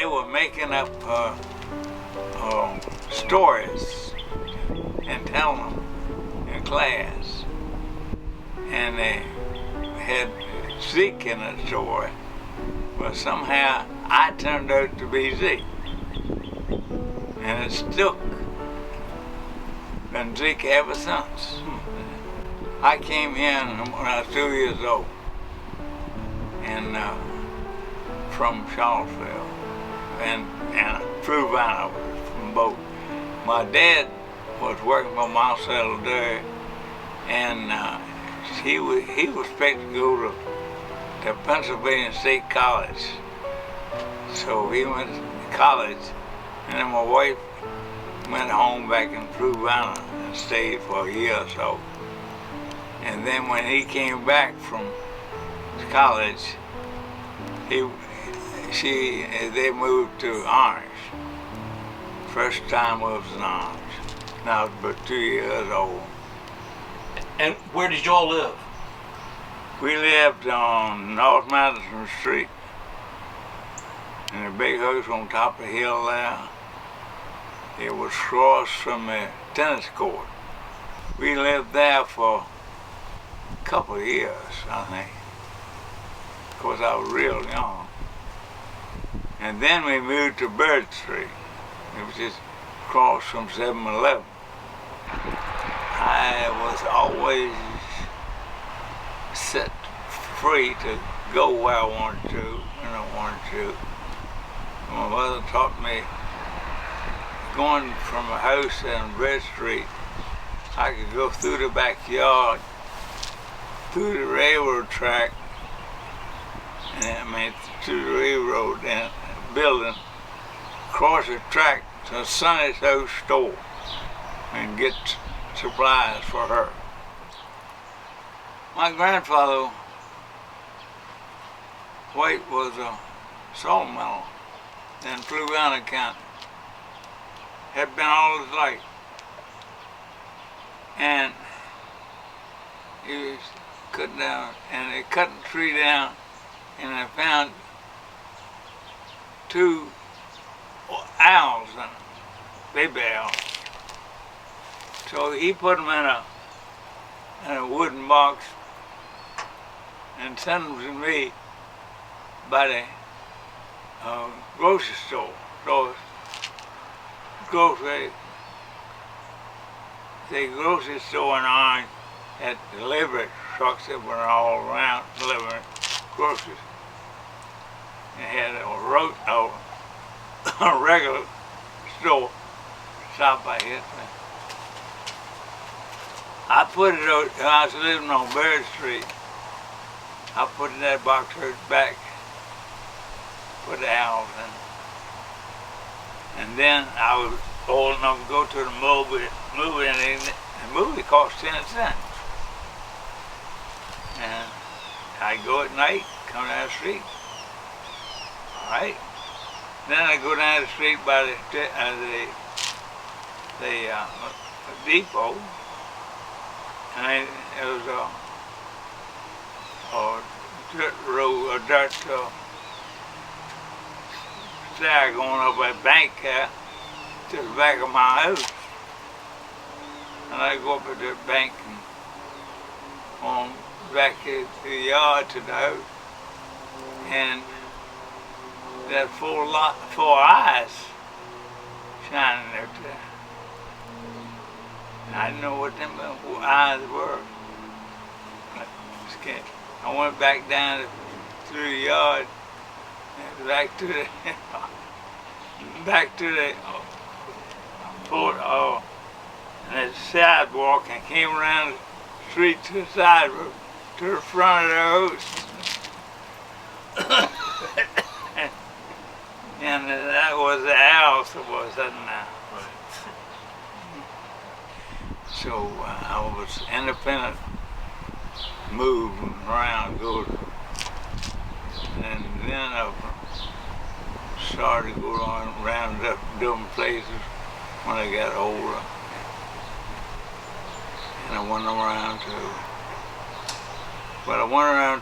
they were making up stories and telling them in class. And they had Zeke in the story, but somehow I turned out to be Zeke. And it stuck. Been Zeke ever since. I came here when I was 2 years old, and from Charlottesville, and through Vanna from both. My dad was working for Marcel there, and he was expected to go to Pennsylvania State College. So he went to college, and then my wife went home back in Fluvanna and stayed for a year or so. And then when he came back from college, they moved to Orange. First time I was in Orange. Now I was about 2 years old. And where did y'all live? We lived on North Madison Street, in a big house on top of the hill there. It was across from the tennis court. We lived there for a couple of years, I think. Of course, I was real young. And then we moved to Bird Street. It was just across from 7-Eleven. I was always set free to go where I wanted to, when I wanted to. My mother taught me, going from a house on Bird Street, I could go through the backyard, through the railroad track, through the railroad and building, across the track to Sonny's house store and get supplies for her. My grandfather, White, was a sawmill in Fluvanna County. Had been all his life. And he was cutting down, and they cut the tree down, and they found 2 owls in it, baby owls. So he put them in a wooden box and sent them to me by the grocery store. So the grocery store in Orange had delivery trucks that were all around delivering groceries. It had a regular store stop by here. I put it out, I was living on Bird Street. I put that box out back, put the owls in. And then I was old enough to go to the movie, and the movie cost 10 cents. And I go at night, come down the street. All right. Then I go down the street by the depot, and there was a dirt road, a dirt stair going up a bank to the back of my house. And I go up at the bank and on back to the yard to the house, and that 4 eyes shining out there. I didn't know what them eyes were. I went back down through the yard, back to the and the sidewalk, and came around the street to the sidewalk to the front of the house. And that was the house that was in there. So I was independent, moving around, and then I started to go around different places when I got older. And I went around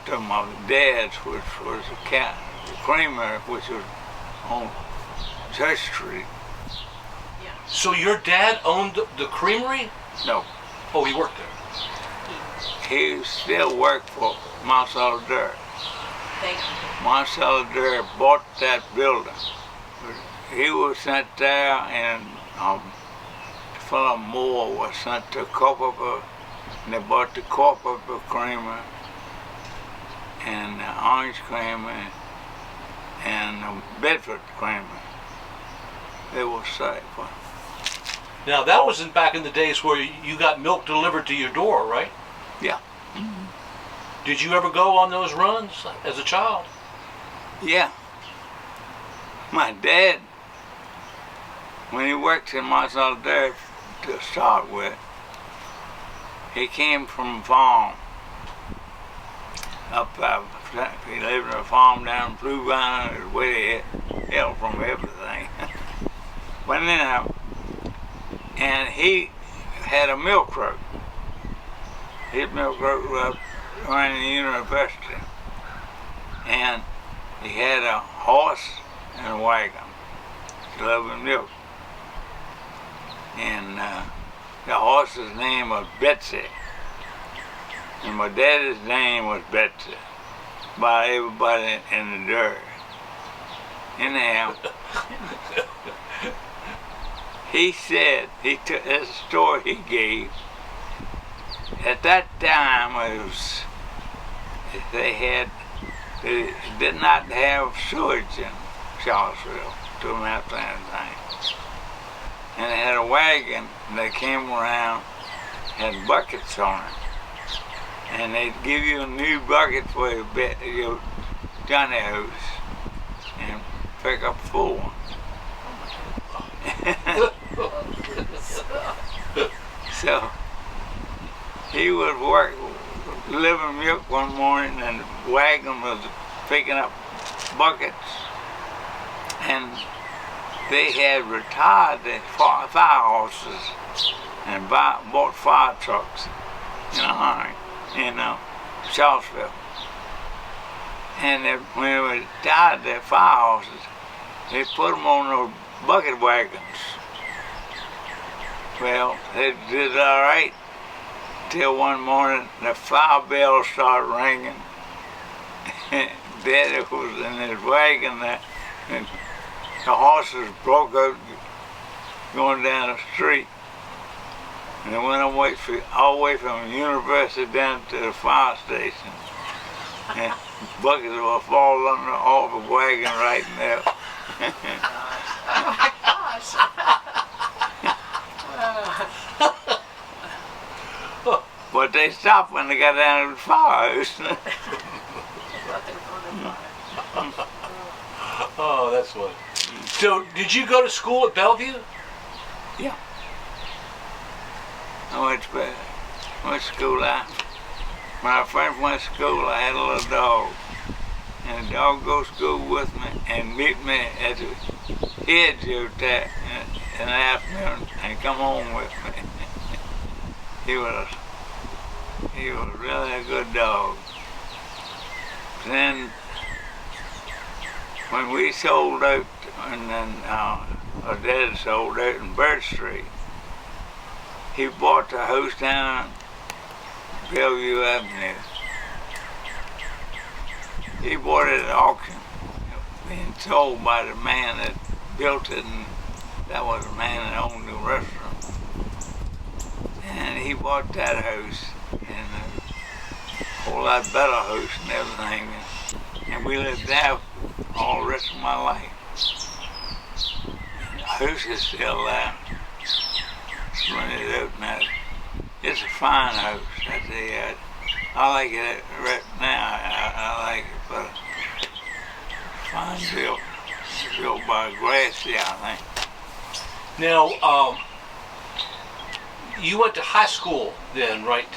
to my dad's, which was the creamery, which was on Church Street. So your dad owned the creamery? No. Oh, he worked there. He still worked for Phil Audibert. Thank you. Phil Audibert bought that building. He was sent there, and fellow Moore was sent to Culpeper, and they bought the Culpeper creamery and the Orange creamery and the Bedford creamery. They were safe. Now that wasn't back in the days where you got milk delivered to your door, right? Yeah. Did you ever go on those runs as a child? Yeah. My dad, when he worked in Phil Audibert to start with, he came from a farm up he lived in a farm down in Blue Vine, where he held from everything. But anyhow, and he had a milk road. His milk road was around the university. And he had a horse and a wagon, delivering milk. And the horse's name was Betsy. And my daddy's name was Betsy, by everybody in the dirt. Anyhow, he said, that's a story he gave. At that time, they did not have sewage in Charlottesville, to that thing. And they had a wagon that came around, had buckets on it. And they'd give you a new bucket for your Johnny hose and pick up a full one. So he was delivering milk one morning, and the wagon was picking up buckets, and they had retired the fire horses and bought fire trucks in a hurry in Charlottesville. And when they retired their fire horses, they put them on those bucket wagons. Well, they did all right till one morning the fire bell started ringing. Daddy was in his wagon there, and the horses broke out going down the street. And they went all the way from the university down to the fire station. And buckets were falling off the wagon right there. Oh my gosh. But they stopped when they got down to the firehouse. Oh, that's funny. So, did you go to school at Bellevue? Yeah. I went to school. When I first went to school, I had a little dog. And the dog go to school with me and meet me at the edge of that in the afternoon and come home with me. He was really a good dog. Then, when we sold out, and then our dad sold out in Bird Street, he bought the house down Bellevue Avenue. He bought it at auction, being sold by the man that built it, and that was the man that owned the restaurant. And he bought that house, and a whole lot better house and everything. And we lived there all the rest of my life. And the house is still there. It's rented out now. It's a fine house. I like it right now. I like it, but fine built by Gracie, I think. Now, you went to high school then, right?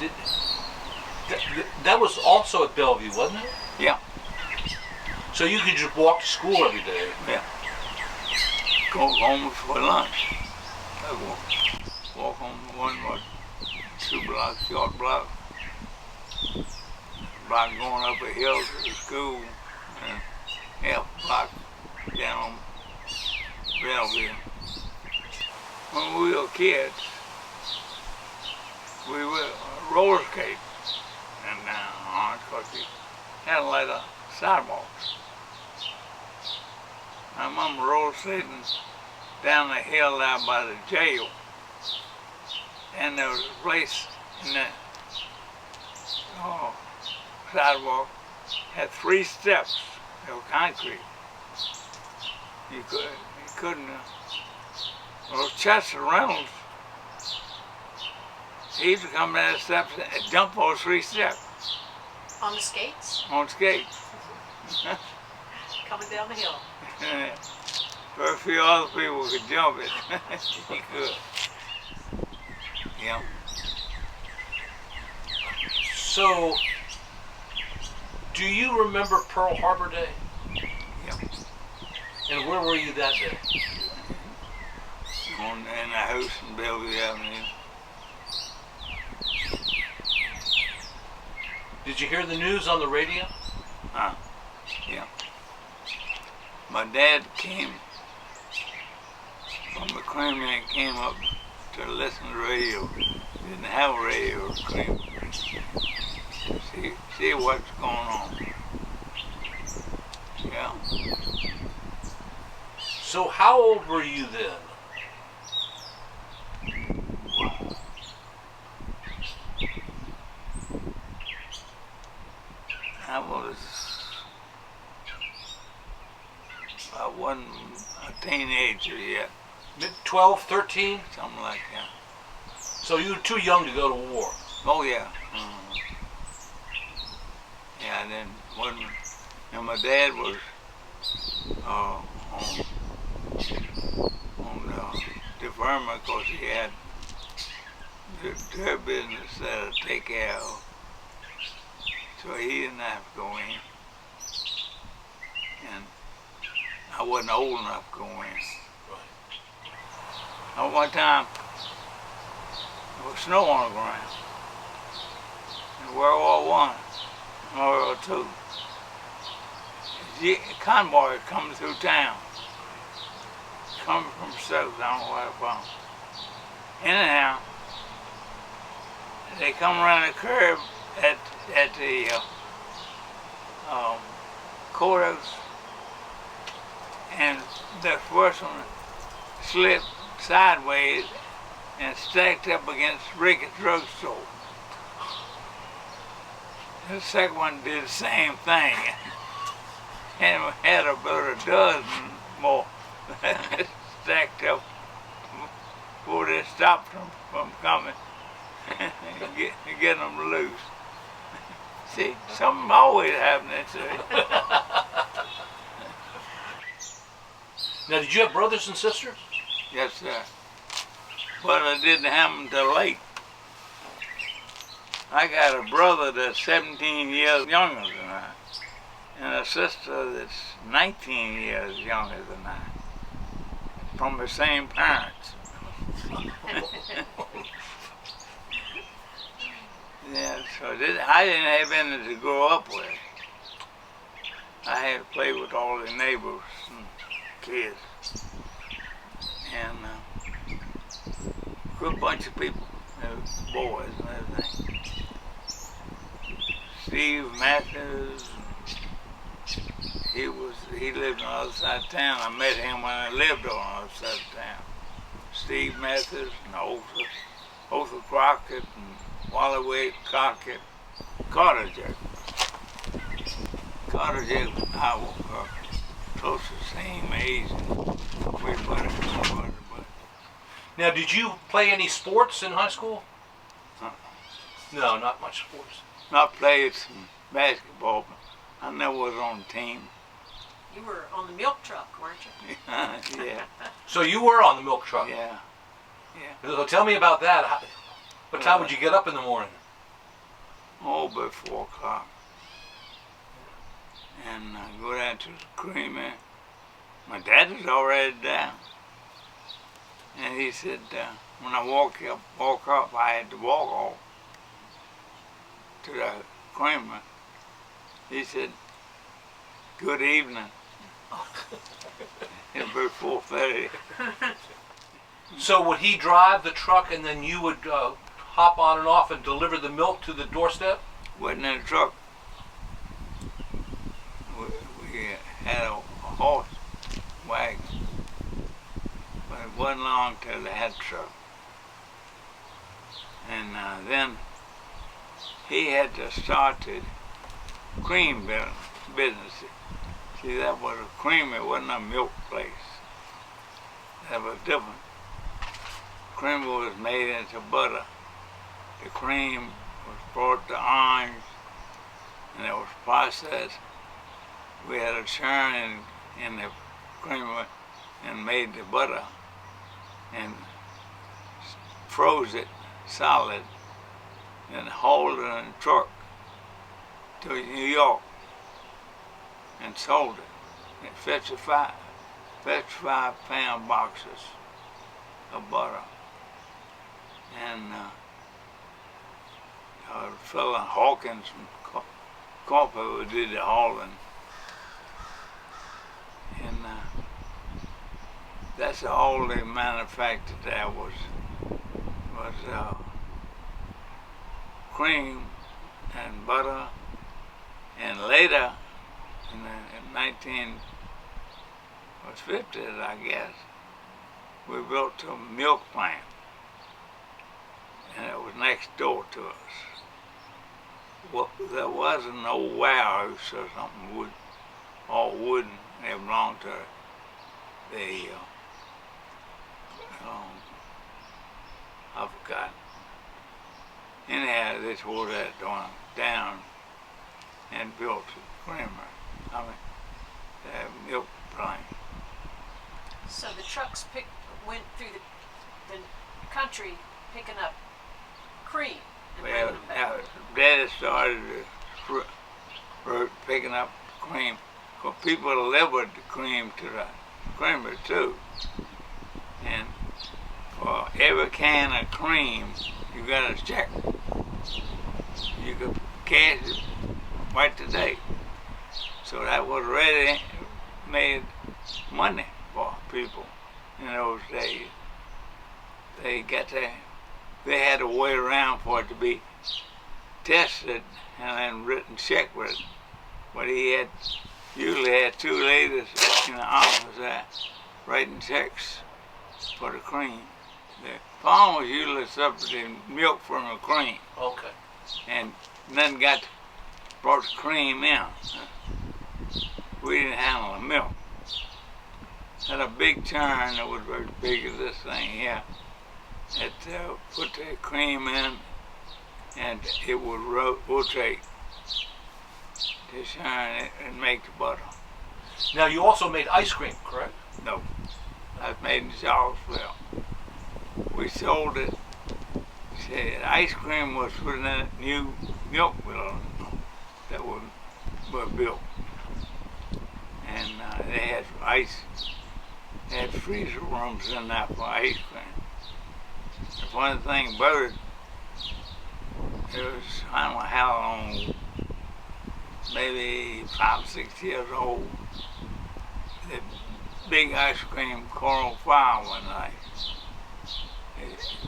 That was also at Bellevue, wasn't it? Yeah. So you could just walk to school every day? Yeah. Go home for lunch. I walk home 2 blocks, short block. Block going up a hill to the school, and half block down Belleville. When we were kids, we would roller skate and down because we had a lot of sidewalks. I remember roller skating down the hill down by the jail, and there was a place in the sidewalk had 3 steps. They were concrete. You couldn't. Well, Chester Reynolds, he used to come down the steps and jump those 3 steps. On the skates? On skates. Coming down the hill. Very few other people could jump it. He could. Yeah. So, do you remember Pearl Harbor Day? Yeah. And where were you that day? In the house in Bellevue Avenue. Did you hear the news on the radio? Yeah. My dad came from the crime and came up to listen to the radio. Didn't have a radio or crime. See what's going on. Yeah. So how old were you then? I wasn't a teenager yet. Mid 12, 13? Something like that. So you were too young to go to war? Oh yeah. Yeah, and then and my dad was on deferment because he had their business to take care of. So he didn't have to go in. And I wasn't old enough to go in. At one time, there was snow on the ground. In World War I, World War II. The convoy was coming through town. Coming from south, I don't know where from. Anyhow, they come around the curve at the courthouse, and the first one slipped sideways and stacked up against Ricketts drugstore. The second one did the same thing, and we had about a dozen more stacked up before they stopped them from coming and getting them loose. See, something always happening to you. Now, did you have brothers and sisters? Yes, sir. But it didn't happen till late. I got a brother that's 17 years younger than I, and a sister that's 19 years younger than I, from the same parents. Yeah, so I didn't have any to grow up with. I had to play with all the neighbors and kids. And a good bunch of people, boys and everything. Steve Matthews, he lived on the other side of town. I met him when I lived on the other side of town. Steve Matthews and Otha Crockett and Wally Wade Crockett, Carter Jack. Carter Jack and I were close to the same age. Now, did you play any sports in high school? No, not much sports. Not played some basketball, but I never was on the team. You were on the milk truck, weren't you? Yeah. So you were on the milk truck? Yeah. So tell me about that. What time would you get up in the morning? Oh, about 4 o'clock. And go down to the creamery. My dad was already down. And he said, when I walk up, I had to walk off to the creamery. He said, good evening. It'll be 4:30. So would he drive the truck and then you would hop on and off and deliver the milk to the doorstep? Wasn't in a truck. We had a horse wagon, but it wasn't long till they had a truck. And then he had to start the cream business. See, that was a creamery, it wasn't a milk place. That was different. Cream was made into butter. The cream was brought to orange, and it was processed. We had a churn in the creamery and made the butter and froze it solid and hauled it in a truck to New York and sold it in 55 pound boxes of butter. And a fellow Hawkins from Culpeper did the hauling. And that's all they manufactured there was cream and butter. And later, in the 1950s, I guess, we built a milk plant. And it was next door to us. Well, there was an old warehouse or something, all wooden. It belonged to the, I forgot. Anyhow, they tore that down and built a creamery. I mean, the milk plant. So the trucks went through the country picking up cream and Well, bringing them back. Daddy started picking up cream. Because people delivered the cream to the creamery too. And for every can of cream, you got a check. You could cash it right today. So that was really made money for people in those days. They had to wait around for it to be tested and then written check with it. But he usually had two ladies in the office there writing checks for the cream. The farmers usually separated milk from the cream. Okay. And then brought the cream in. We didn't handle the milk. Had a big churn that was very big as this thing here. It put the cream in and it would rotate to churn it and make the butter. Now you also made ice cream, correct? No, that's made in Charlottesville. We sold it. See, ice cream was for the new milk building that were built. And they had they had freezer rooms in there for ice cream. The funny thing about it, it was, I don't know how long, maybe 5 or 6 years old. The big ice cream caught on fire one night.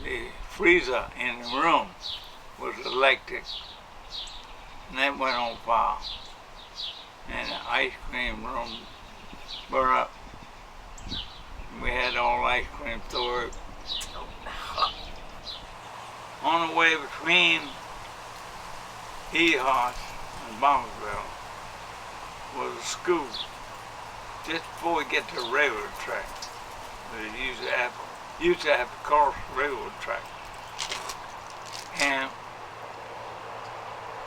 The freezer in the room was electric, and that went on fire. And the ice cream room burned up. We had all ice cream stored. On the way between Ehart and Bonneville was a school. Just before we get to the railroad track, we used to have to cross the railroad track. And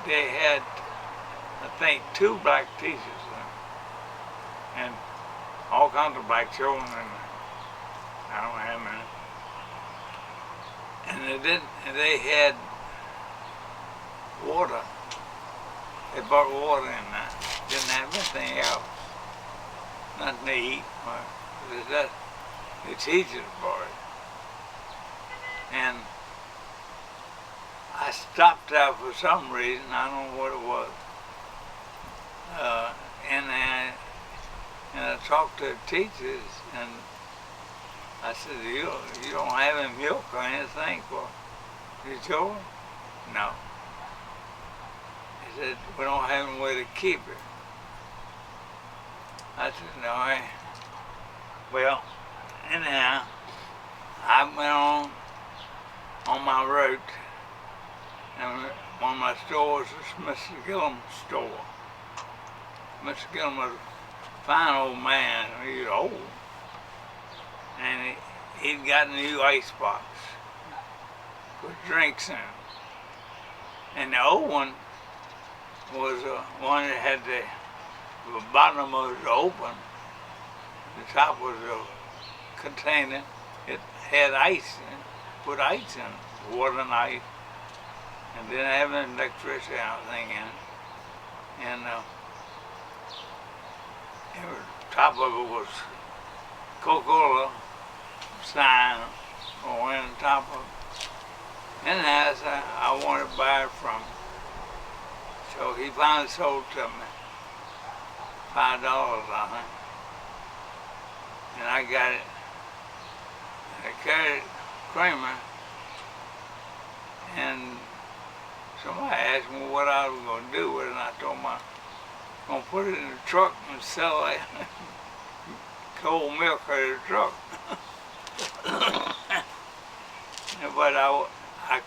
they had, I think, 2 black teachers there. And all kinds of black children in there. I don't know how many. And they had water. They brought water in there. Didn't have anything else. Nothing to eat. The teachers brought it. And I stopped there for some reason. I don't know what it was. And And I talked to the teachers, and I said, you don't have any milk or anything for your children? No. He said, we don't have any way to keep it. I said, no. Well, anyhow, I went on my route, and one of my stores was Mr. Gillum's store. Mr. Gillum was a fine old man. He was old. And he'd got a new icebox, put drinks in. And the old one was one that had the bottom was open. The top was a container. It had ice in it, put ice in it, water and ice. And didn't have any electricity or anything in it. And the top of it was Coca-Cola sign on the top of it. And as I wanted to buy it from him. So he finally sold to me $5, I think. And I got it. I carried it Kramer, and somebody asked me what I was going to do with it, and I told them I was going to put it in the truck and sell that cold milk out of the truck. But I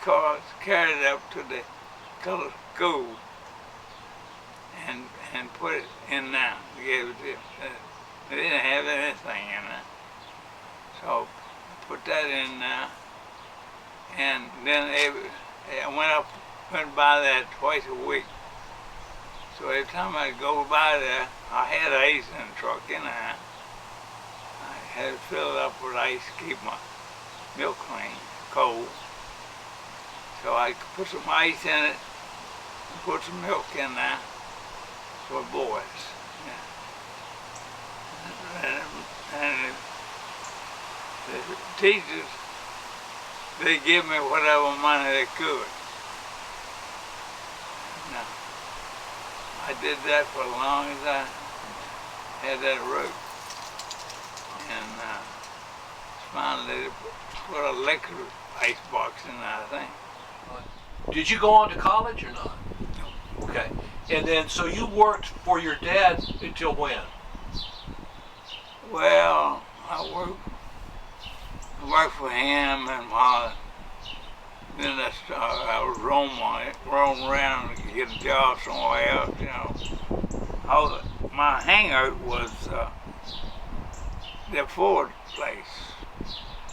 carried it up to the color school and put it in there. Gave it to them. They didn't have anything in there. So I put that in there, and then I went by that twice a week. So every time I go by there, I had ice in the truck in there. I had it filled up with ice to keep my milk clean, cold. So I put some ice in it, and put some milk in there for boys. Yeah. And the teachers, they give me whatever money they could. Now, I did that for as long as I had that route. And finally they put a liquor icebox in there, I think. Did you go on to college or not? No. Okay. And then, so you worked for your dad until when? Well, I worked for him, and then I was roaming around to get a job somewhere else, you know. My hangout was the Ford place.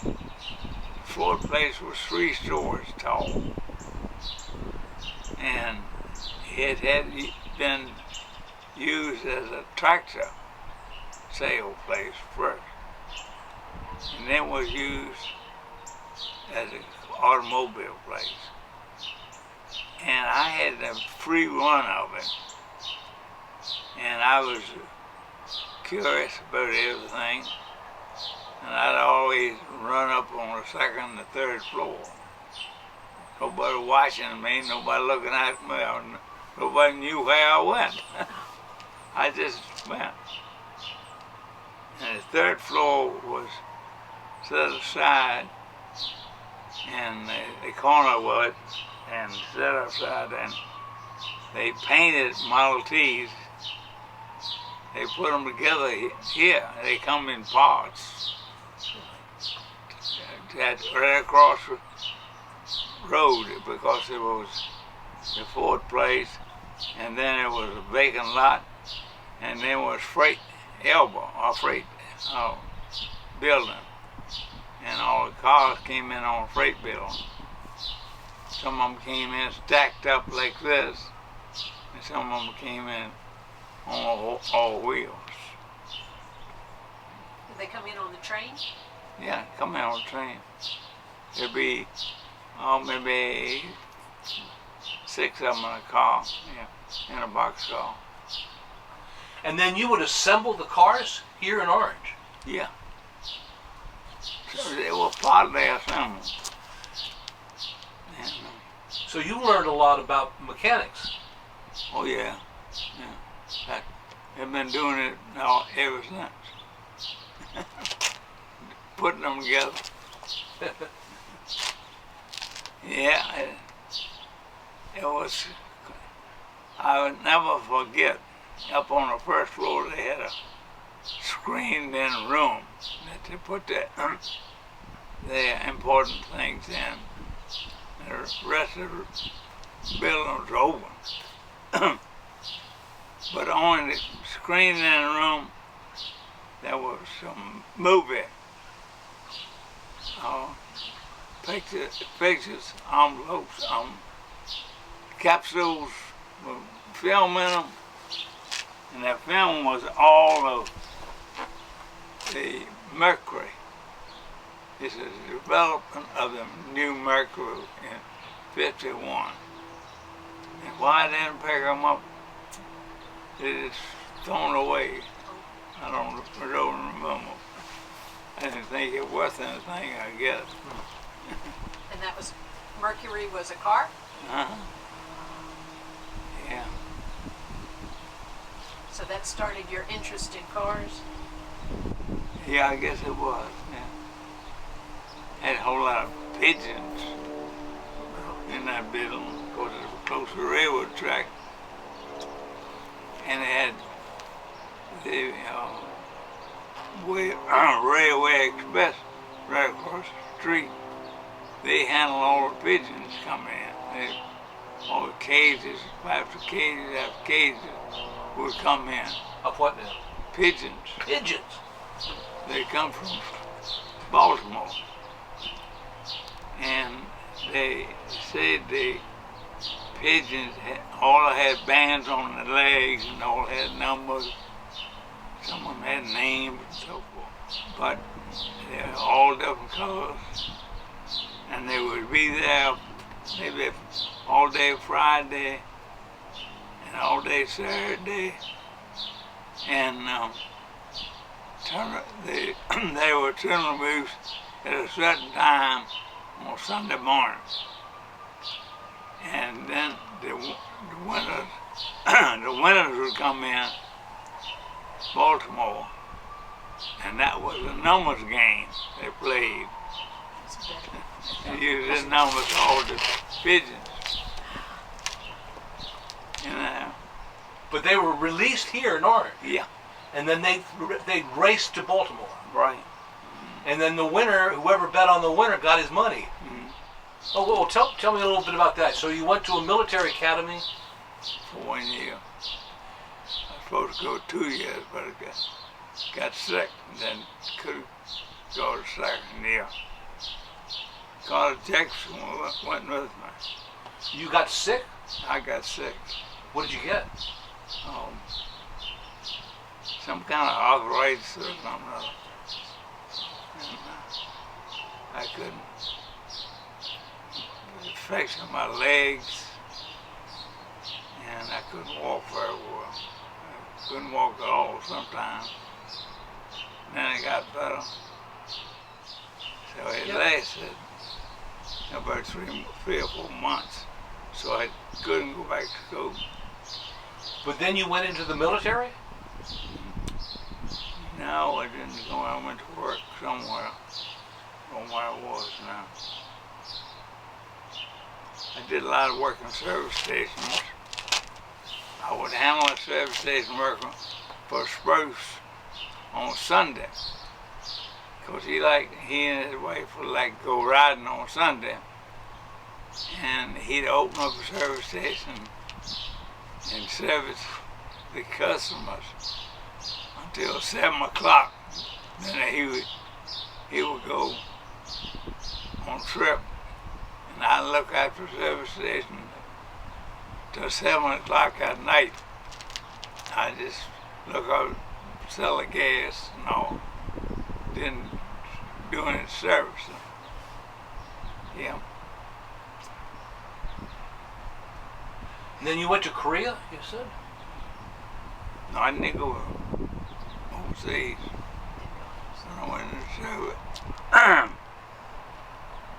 The Ford place was 3 stories tall, and it had been used as a tractor sale place first, and then was used as an automobile place. And I had a free run of it, and I was curious about everything, and I'd always run up on the 2nd and the 3rd floor. Nobody watching me, nobody looking at me, nobody knew where I went. I just went. And the 3rd floor was set aside, and the corner was, and set aside, and they painted Model Ts. They put them together here. They come in parts. Right across the road, because it was the Ford place, and then it was a vacant lot, and then was freight building, and all the cars came in on a freight building. Some of them came in stacked up like this, and some of them came in on all wheels. Did they come in on the train? Yeah, come in on the train. There'd be maybe 6 of them in a car, yeah, in a boxcar. And then you would assemble the cars here in Orange? Yeah. So they were partly assembled. And, so you learned a lot about mechanics? oh yeah, yeah. have been doing it now ever since. Putting them together. Yeah, it was, I would never forget, up on the first floor they had a screened in room that they put the important things in. The rest of the building was open. But on the screened in room, there was some movie pictures, envelopes, capsules with film in them, and that film was all of the mercury. This is the development of the new mercury in '51. And why I didn't pick them up, they just thrown away. I don't remember. I didn't think it was worth anything, I guess. And that was, Mercury was a car? Uh-huh. Yeah. So that started your interest in cars? Yeah, I guess it was, yeah. Had a whole lot of pigeons in that building, because it was close to the railroad track. And it had the Railway Express right across the street. They handled all the pigeons coming in. All the cages, after cages after cages would come in. Of what now? Pigeons. Pigeons? They come from Baltimore. And they said the pigeons all had bands on their legs and all had numbers. Some of them had names and so forth. But they were all different colors. And they would be there maybe all day Friday and all day Saturday. And they were turning loose at a certain time on Sunday morning. And then the winners would come in Baltimore, and that was a numbers game they played. And used the numbers to all the pigeons. You know. But they were released here in Orange. Yeah. And then they raced to Baltimore. Right. And then the winner, whoever bet on the winner, got his money. Mm-hmm. Oh, well, tell me a little bit about that. So you went to a military academy? For 1 year. I was supposed to go 2 years, but I got sick and then couldn't go the second year. Carter Jackson went with me. You got sick? I got sick. What did you get? Some kind of arthritis or something. And I couldn't. Infection in my legs, and I couldn't walk very well. I couldn't walk at all sometimes. Then it got better. So it lasted about 3 or 4 months. So I couldn't go back to school. But then you went into the military? No, I didn't go. I went to work somewhere from where I was now. I did a lot of work in service stations. I would handle a service station working for Spruce on Sunday. Because he and his wife would like to go riding on Sunday. And he'd open up a service station and service the customers until 7 o'clock. Then he would go on trip, and I'd look after the service station till 7 o'clock at night. I just look out, sell the gas and all. Didn't do any service. Yeah. And then you went to Korea, you said? No, I didn't go overseas. When I went into service.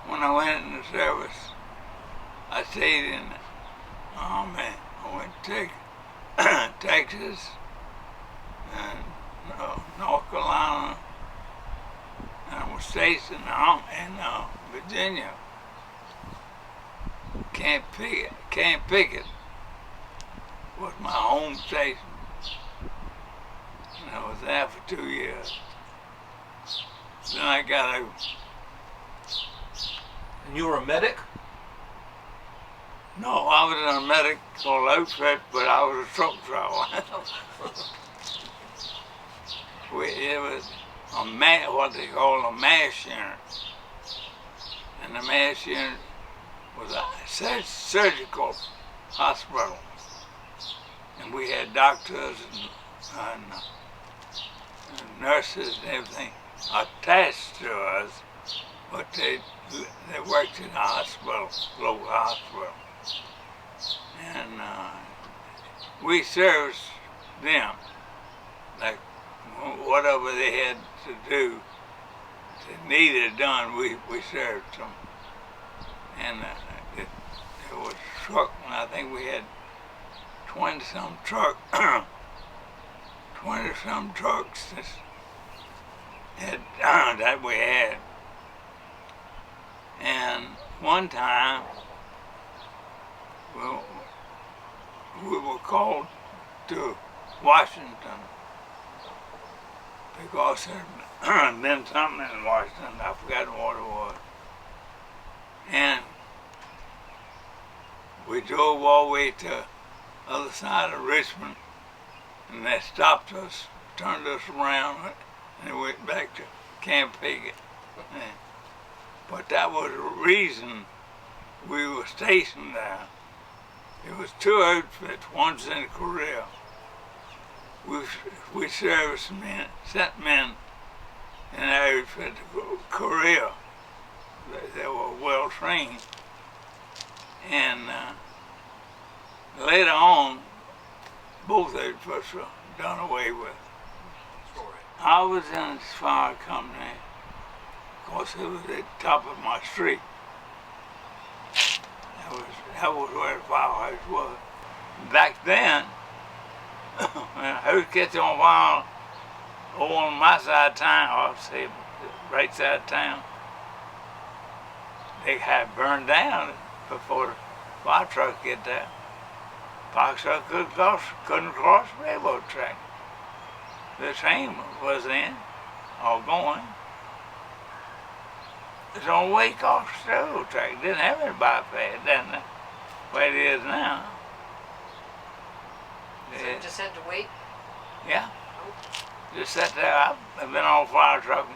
When I went into service, I stayed in the Army. I went to Texas, in North Carolina, and I was stationed in Virginia. Camp Pickett was my home station, and I was there for 2 years. Then I got out. And you were a medic? No, I was in a medical outfit, but I was a truck driver. It was what they call a mass unit. And the mass unit was a surgical hospital. And we had doctors and nurses and everything attached to us, but they worked in a hospital, local hospital. And we serviced them, like whatever they had to do, they needed done, we served them. And it was truck, and I think we had 20-some trucks that we had. And one time, we were called to Washington because there had been something in Washington, I forgot what it was. And we drove all the way to the other side of Richmond, and they stopped us, turned us around, and went back to Camp Pickett. But that was the reason we were stationed there. It was 2 outfits, one's in Korea. We serviced men, sent men in our outfit to Korea. They were well trained. And later on, both outfits were done away with. I was in this fire company. Of course, it was at the top of my street. That was where the firehouse was. Back then, when a house gets on fire over on my side of town, or I'll say right side of town, they had burned down before the fire truck get there. Fire truck couldn't cross the railroad track. The train was in, or going. It's on the way across the railroad track. It didn't have any bypass, didn't it? The way it is now. So you just had to wait? Yeah. Just sat there. I've been on a fire truck.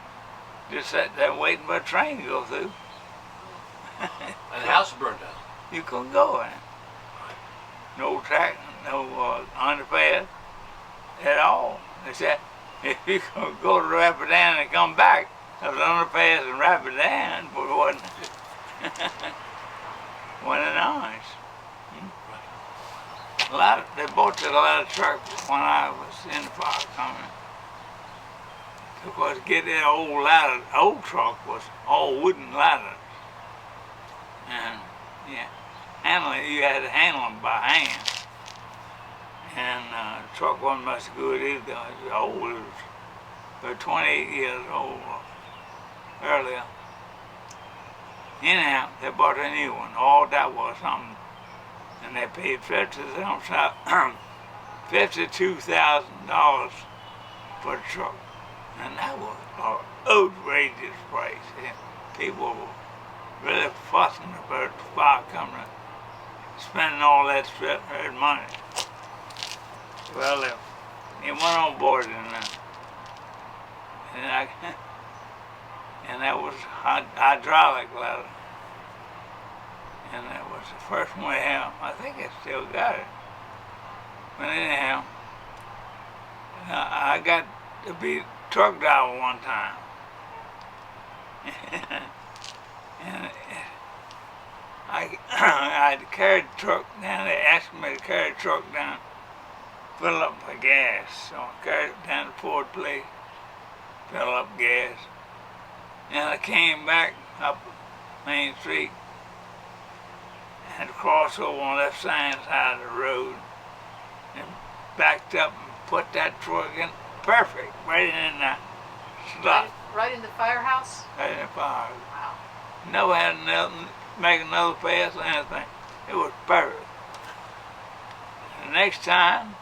Just sat there waiting for a train to go through. And the house burned down. You couldn't go in. No track, no underpass at all. They said, if you could go to Rapidan and come back, there was underpass in Rapidan, but it wasn't. Wasn't nice. They bought a lot of trucks when I was in the fire company. Because get that old ladder, old truck was all wooden ladders. And yeah, you had to handle them by hand. And the truck wasn't much good either. It was old. It was about 28 years old earlier. Anyhow, they bought a new one. All that was something. And they paid $52,000 for the truck. And that was an outrageous price. And people were really fussing about the fire company spending all that money. Well, he went on board and that was hydraulic ladder. And that was the first one we had. I think I still got it. But anyhow, I got to be truck driver one time. And I carried the truck down. They asked me to carry the truck down, fill up with gas. So I carried it down to Ford Place, fill up gas. And I came back up Main Street and crossed over on the left side of the road and backed up and put that truck in perfect, right in the slot, Right in the firehouse? right in the fire. Wow. Never had nothing, make another pass or anything. It was perfect. The next time,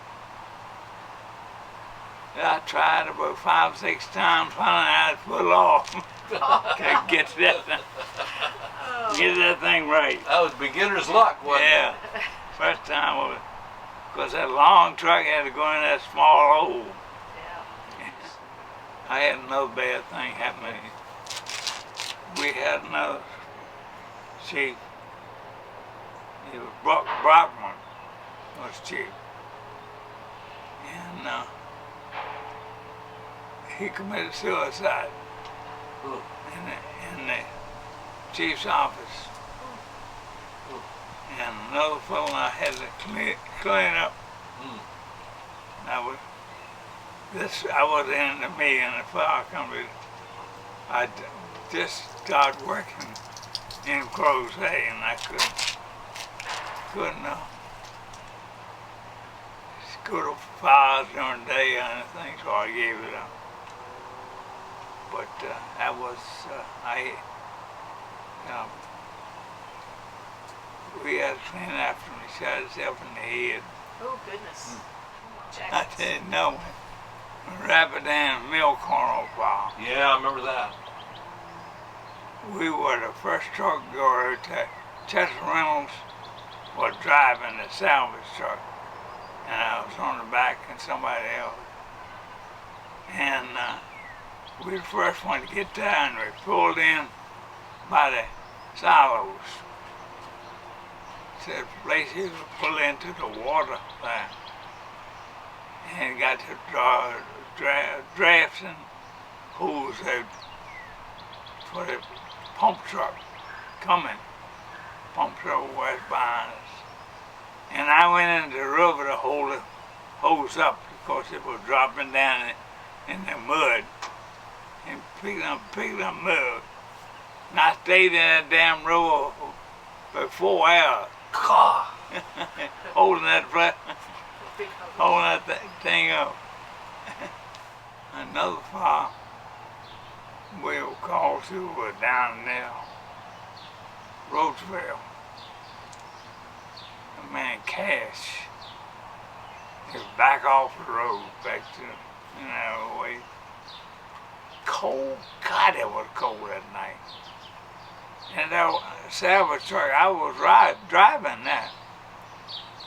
I tried about 5 or 6 times, finally I fell off. Couldn't get that thing right. That was beginner's luck, wasn't Yeah. First time was, because that long truck had to go in that small hole. Yeah. I had another bad thing happen. We had another chief. It was Brockman was chief. And he committed suicide in the chief's office. And another fellow I had to clean up. I was in the me in the fire company. I just started working in crochet and I couldn't go to fires during the day or anything, so I gave it up. But that was, we had to clean after him. He shot himself in the head. Oh, goodness. I didn't know. Rapidan milk corn fire. it? Yeah, I remember that. We were the first truck goer to Chester Reynolds was driving the salvage truck. And I was on the back and somebody else. And we were the first one to get there and we pulled in by the silos. So the place you could pull into the water there. And got to drafts and hose out for the pump truck coming. Pump truck was behind us. And I went into the river to hold the hose up because it was dropping down in the mud. And picked up mud. And I stayed in that damn river for 4 hours. holding that thing up. Another fire we were called to was down there, Roseville. A man Cash. He was back off the road, back to, way. Cold, God, it was cold that night. And that salvage truck, I was driving that.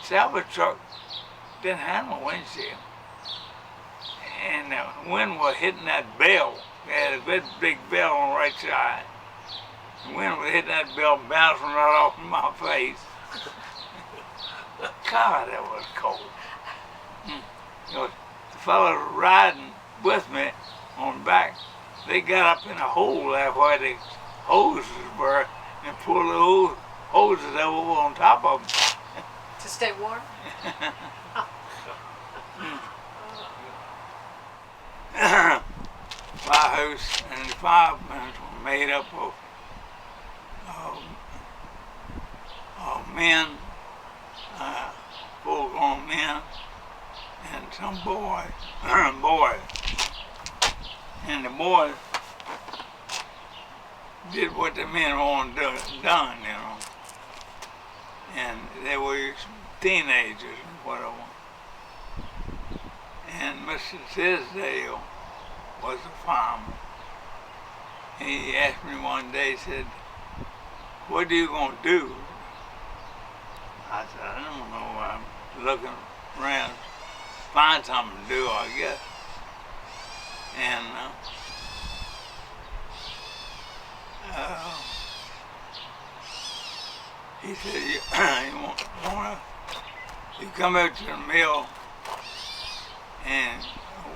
Salvage truck didn't have no windshield. And the wind was hitting that bell. They had a good big bell on the right side. The wind was hitting that bell, bouncing right off in my face. God, that was cold. The fellow riding with me on the back, they got up in a hole there where the hoses were and pulled the hoses over on top of them. To stay warm? Firehouse and the firemen were made up of men, full-grown men, and some boys. And the boys did what the men wanted done, And they were teenagers and whatever. And Mr. Tisdale was a farmer. He asked me one day, he said, "What are you going to do?" I said, "I don't know. I'm looking around, find something to do, I guess." And he said, you come out to the mill and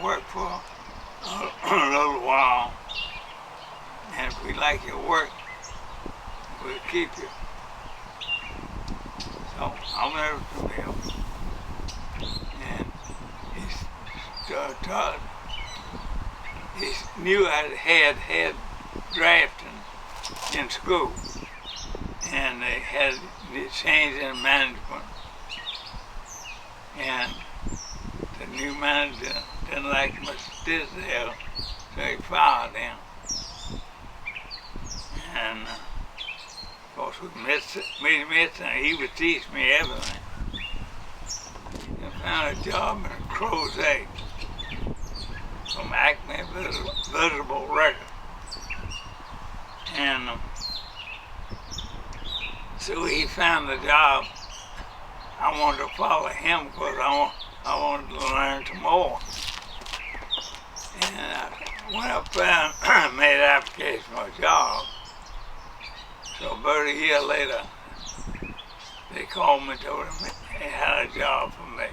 work for a little while, and if we like your work, we'll keep you." So I went over to the mill, and he knew I had drafting in school, and they had the change in management, and the new manager that didn't like Mr. Tisdale, so he fired him. And of course we missed and he would teach me everything. I found a job in a crow's egg from Acme Visible Record. And so he found the job. I wanted to follow him because I wanted to learn some more. And I went up there and made an application for a job. So about a year later, they called me and told me they had a job for me.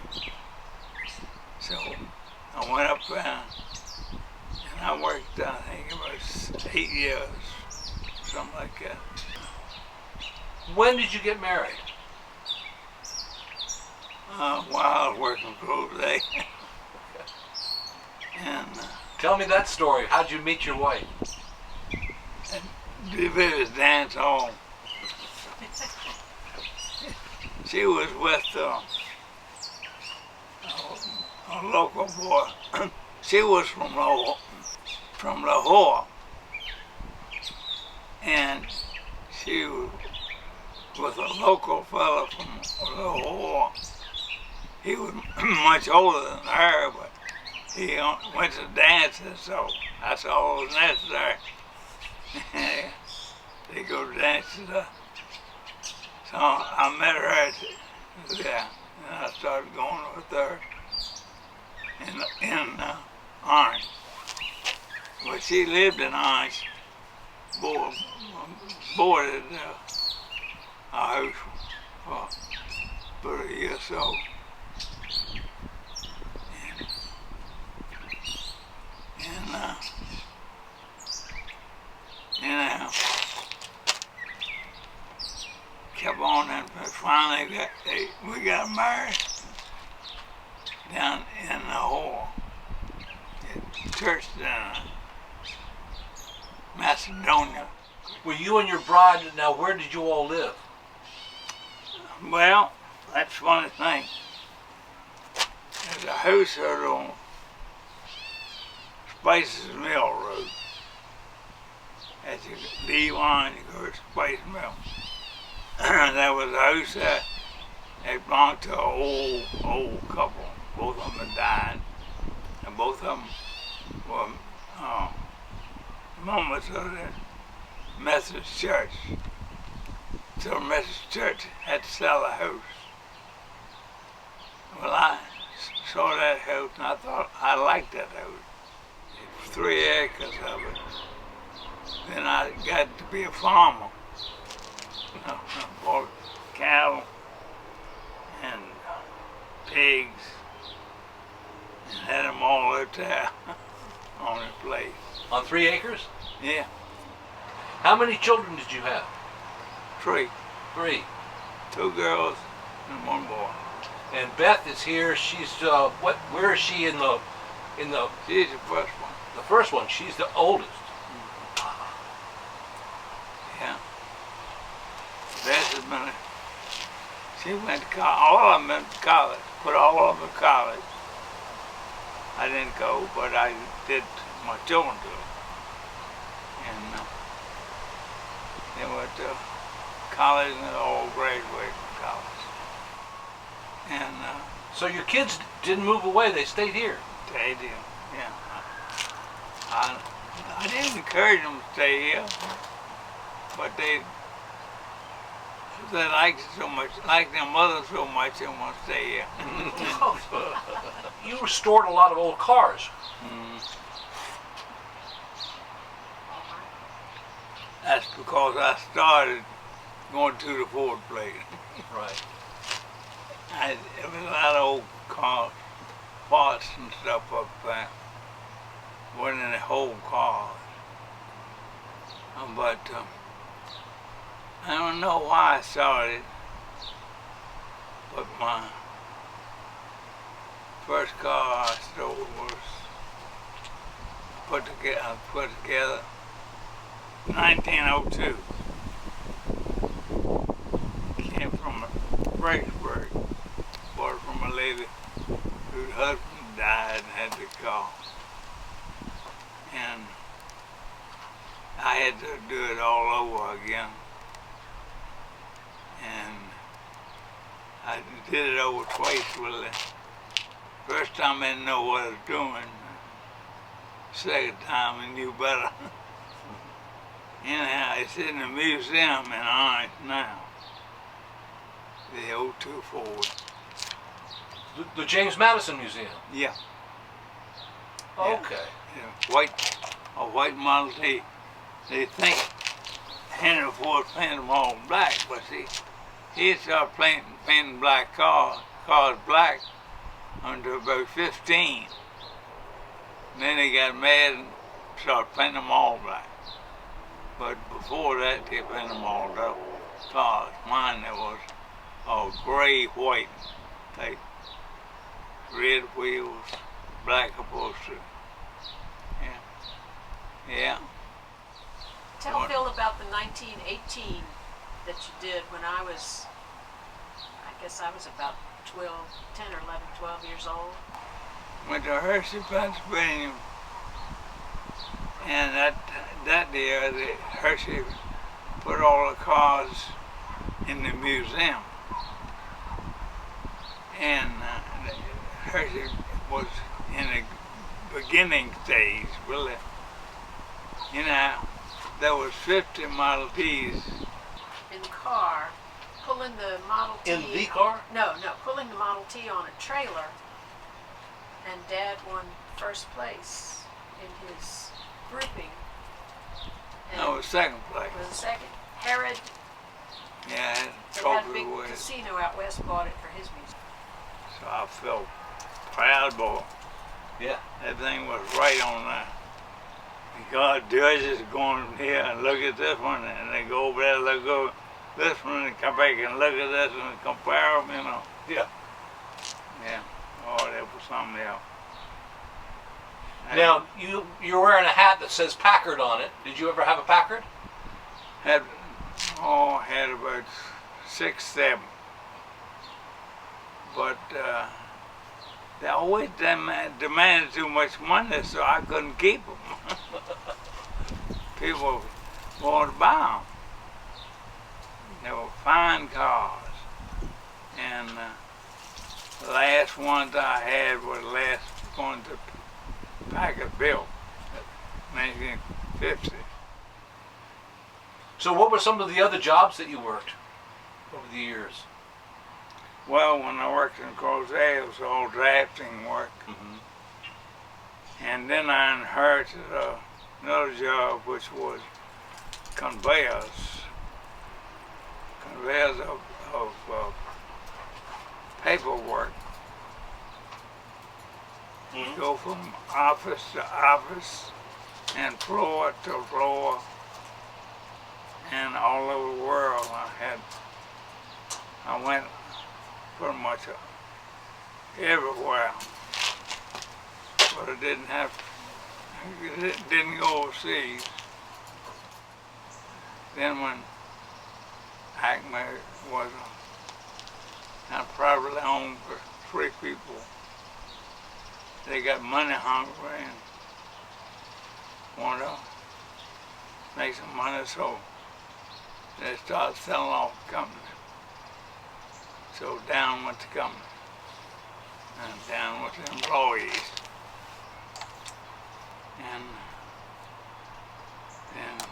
So I went up there and I worked, I think it was 8 years, something like that. When did you get married? While I was working for Crow's. And Tell me that story. How'd you meet your wife? the village dance hall. She was with a local boy. She was from Lahore, and she was with a local fella from Lahore. He was much older than her, but he went to dances, so that's all that was necessary. They go to dances. So I met her there, and I started going with her in Orange. But she lived in Orange, boarded a house for a year or so. And kept on, and finally we got married down in Lahore, at church down in Macedonia. Were you and your bride, now where did you all live? Well, that's a funny thing. There's a house out on Spice's Mill Road. As you leave on, you go to Spice Mill. There was a house there that belonged to an old couple. Both of them had died, and both of them were members of the Methodist Church. So the Methodist Church had to sell the house. Well, I saw that house and I thought I liked that house. It was 3 acres of it. Then I got to be a farmer. I bought cattle and pigs and had them all out there on the place. On 3 acres? Yeah, How many children did you have? 3. 3. 2 girls and 1 boy. And Beth is here. She's where is she in the She's the first one. the first one? She's the oldest. Yeah. Beth has been, she went to college, all of them went to college, put all of them to college. I didn't go, but I did my children to. And they went to college and they all graduated from college. And So your kids didn't move away. They stayed here. they did, yeah. I didn't encourage them to stay here, but they liked it so much, liked their mother so much, they want to stay here. You restored a lot of old cars. That's because I started going to the Ford place. Right. There was a lot of old cars, parts and stuff up there. Wasn't any whole cars. But I don't know why I started, but my first car I stole was put together 1902. Came from Fredericksburg. Bought it from a lady whose husband died and had the car. car. And I had to do it all over again. And I did it over twice with it. First time I didn't know what I was doing. Second time I knew better. Anyhow, it's in the museum in Orange now. The 02 Ford. The James Madison Museum? Yeah. Okay. Yeah. A white Model T. They think Henry Ford painted them all black, but see, he started painting black cars black until about 15. And then he got mad and started painting them all black. But before that, they painted them all dark cars. Mine, there was all gray, white, like red wheels, black upholstery. Yeah. Tell Phil about the 1918 that you did when I guess I was about 10 or 11, 12 years old. Went to Hershey, Pennsylvania, and that year, Hershey put all the cars in the museum. And Hershey was in the beginning stage, really. You know, there was 50 Model Ts. In the car, pulling the Model T. In the car? No, pulling the Model T on a trailer. And Dad won first place in his grouping. And No, it was second place. was the second. Herod, Yeah, they had a trophy big with it. casino out west, bought it for his music. So I felt proud, boy. Yeah. That thing was right on that. Because judges going here and look at this one, and they go over there, look over this one, and come back and look at this one and compare them, you know. Yeah. Yeah. Oh, that was something else. Now, you're wearing a hat that says Packard on it. Did you ever have a Packard? Had about 6, 7. But they always demanded too much money, so I couldn't keep them. People wanted to buy them. They were fine cars. And the last ones I had were the last ones that Packard built, 1950. So what were some of the other jobs that you worked over the years? Well, when I worked in Crozet, it was all drafting work. Mm-hmm. And then I inherited another job, which was conveyors of paperwork. Mm-hmm. Go from office to office and floor to floor and all over the world. I went pretty much everywhere, but I didn't go overseas. Then when Acme was privately owned for 3 people, they got money hungry and wanted to make some money, so they started selling off the company. So down went the company, and down went the employees. And then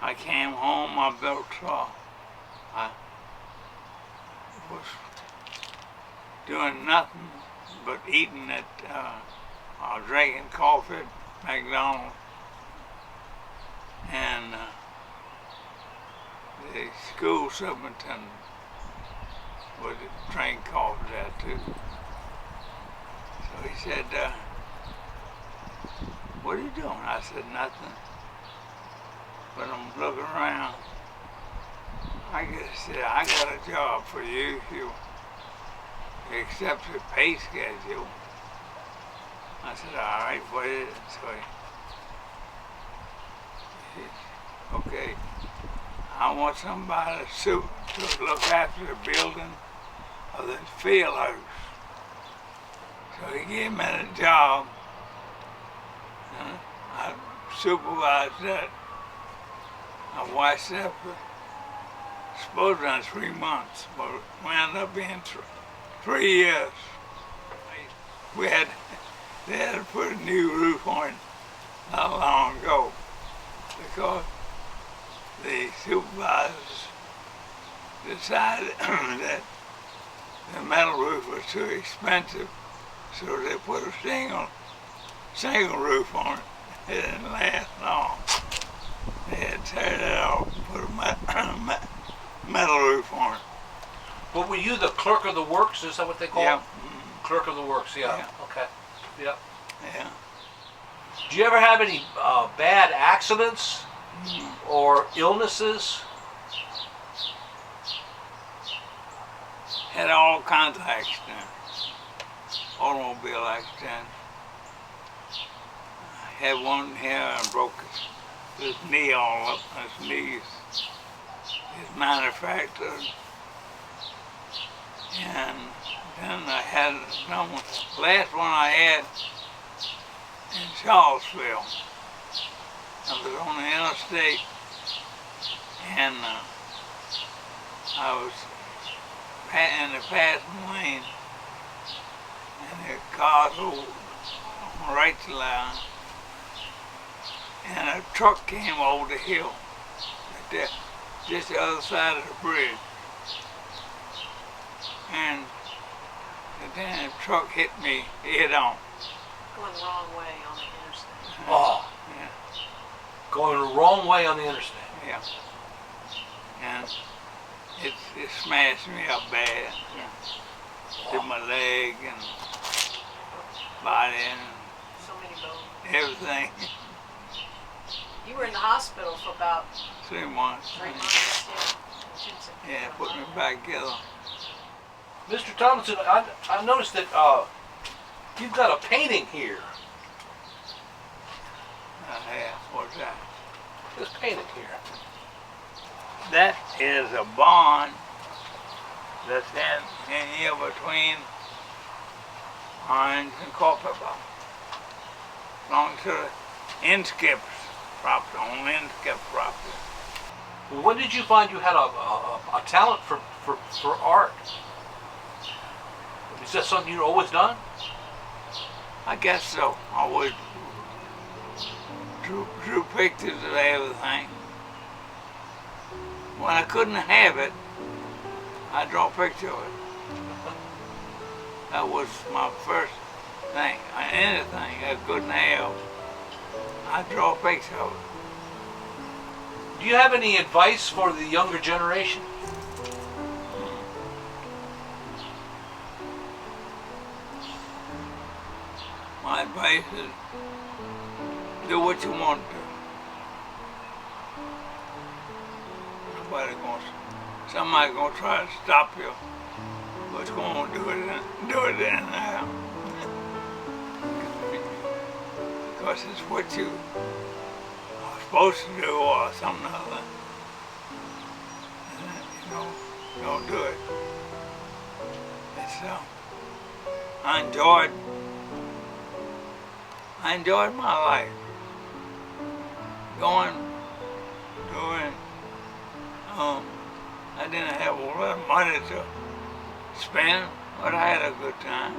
I came home, I built I was doing nothing but eating or drinking coffee at McDonald's. And the school superintendent would drink coffee there too. So he said, what are you doing? I said, nothing. But I'm looking around. I said, I got a job for you if you accept the pay schedule. I said, all right, what is it? So he said, okay, I want somebody to look after the building of the field house. So he gave me a job. I supervised that. I watched that for supposed to be 3 months, but it wound up being 3 years. They had to put a new roof on it not long ago because the supervisors decided that the metal roof was too expensive, so they put a single roof on it. It didn't last long. They had to tear that off and put a metal roof on it. Well, were you the clerk of the works? Is that what they call Yeah. it? Clerk of the works, yeah. Okay. Yeah. Yeah. Do you ever have any bad accidents or illnesses? Had all kinds of accidents. Automobile accidents. I had one here and broke his knee all up. His knees is manufactured. And then I had another one. Last one I had in Charlottesville. I was on the interstate, and I was in the passing lane, and the cars were on the right line, and a truck came over the hill, just the other side of the bridge, and then the truck hit me head on. Going the wrong way on the interstate. Oh. Yeah. Going the wrong way on the interstate. Yeah. And it smashed me up bad. Yeah. Did my leg and body and So many bones. everything. You were in the hospital for about 3 months. 3 months. Yeah. Intensive Yeah, care. put me back together. Mr. Tomlinson, I noticed that you've got a painting here. Yeah, what's that? This painting here. That is a bond that's in here between Orange and Culpeper. Belongs to the Inskip's property, on Inskip property. Well, when did you find you had a talent for art? Is that something you've always done? I guess so. I always drew pictures of everything. When I couldn't have it, I draw a picture of it. That was my first thing. Anything I couldn't have, I draw a picture of it. Do you have any advice for the younger generation? My advice is do what you want to. Somebody's gonna try to stop you, but you're gonna do it anyhow. Because it's what you are supposed to do or something other. You don't do it. It's I enjoyed my life. Doing, I didn't have a lot of money to spend, but I had a good time.